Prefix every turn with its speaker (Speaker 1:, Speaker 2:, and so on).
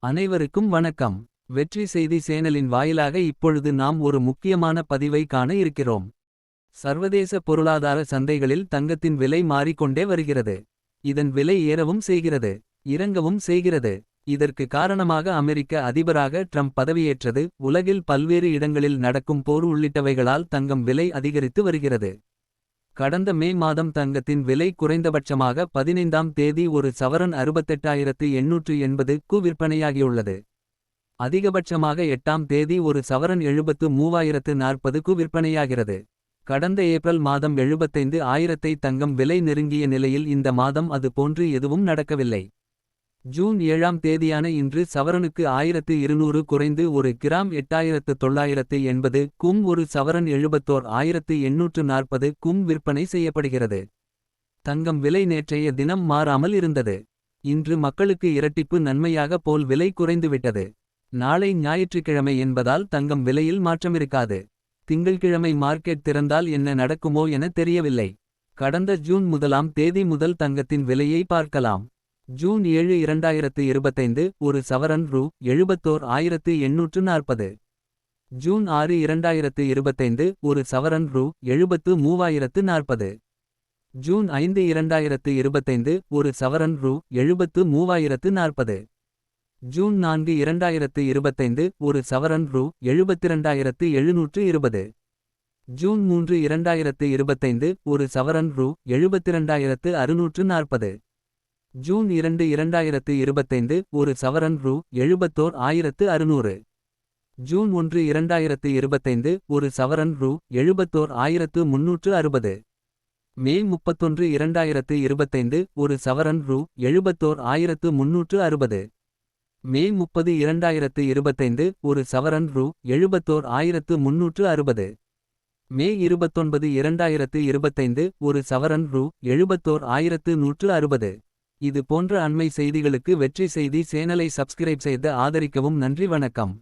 Speaker 1: அனைவருக்கும் வணக்கம். வெற்றி செய்தி சேனலின் வாயிலாக இப்பொழுது நாம் ஒரு முக்கியமான பதிவை காண இருக்கிறோம். சர்வதேச பொருளாதார சந்தைகளில் தங்கத்தின் விலை மாறிக்கொண்டே வருகிறது. இதன் விலை ஏறவும் செய்கிறது, இறங்கவும் செய்கிறது. இதற்கு காரணமாக அமெரிக்க அதிபராக ட்ரம்ப் பதவியேற்றது. உலகில் பல்வேறு இடங்களில் நடக்கும் போர் உள்ளிட்டவைகளால் தங்கம் விலை அதிகரித்து வருகிறது. கடந்த மே மாதம் தங்கத்தின் விலை குறைந்தபட்சமாக 15ஆம் தேதி ஒரு சவரன் 68,880க்கு விற்பனையாகியுள்ளது. அதிகபட்சமாக 8ஆம் தேதி ஒரு சவரன் 73,040க்கு விற்பனையாகிறது. கடந்த ஏப்ரல் மாதம் 75,000 தங்கம் விலை நெருங்கிய நிலையில் இந்த மாதம் அது போன்று எதுவும் நடக்கவில்லை. ஜூன் 7ஆம் தேதியான இன்று சவரனுக்கு 1200 குறைந்து ஒரு கிராம் 8,980க்கும் ஒரு சவரன் 71,840க்கும் விற்பனை செய்யப்படுகிறது. தங்கம் விலை நேற்றைய தினம் மாறாமல் இருந்தது. இன்று மக்களுக்கு இரட்டிப்பு நன்மையாக போல் விலை குறைந்துவிட்டது. நாளை ஞாயிற்றுக்கிழமை என்பதால் தங்கம் விலையில் மாற்றமிருக்காது. திங்கள்கிழமை மார்க்கெட் திறந்தால் என்ன நடக்குமோ என தெரியவில்லை. கடந்த ஜூன் 1ஆம் தேதி முதல் தங்கத்தின் விலையை பார்க்கலாம். ஜூன் 7 2025 ஒரு சவரன் ரூ. 71,840. ஜூன் 6 2025 ஒரு சவரன் ரூ. 73,040. ஜூன் 5 2025 ஒரு சவரன் ரூ. 73,040. ஜூன் 4 2025 ஒரு சவரன் ரூ. 72,720. ஜூன் 3 2025 ஒரு சவரன் ரூ. 72,640. ஜூன் 2 2025 ஒரு சவரன் ரூ. 71,600. ஜூன் 1 2025 ஒரு சவரன் ரூ. 71,360. மே 31 2025 ஒரு சவரன் ரூ. 71,360. மே 30 2025 ஒரு சவரன் ரூ. 71,360. மே 29 2025 ஒரு சவரன் ரூ. 71,160. இது போன்ற அண்மை செய்திகளுக்கு வெற்றி செய்தி சேனலை சப்ஸ்கிரைப் செய்து ஆதரிக்கவும். நன்றி, வணக்கம்.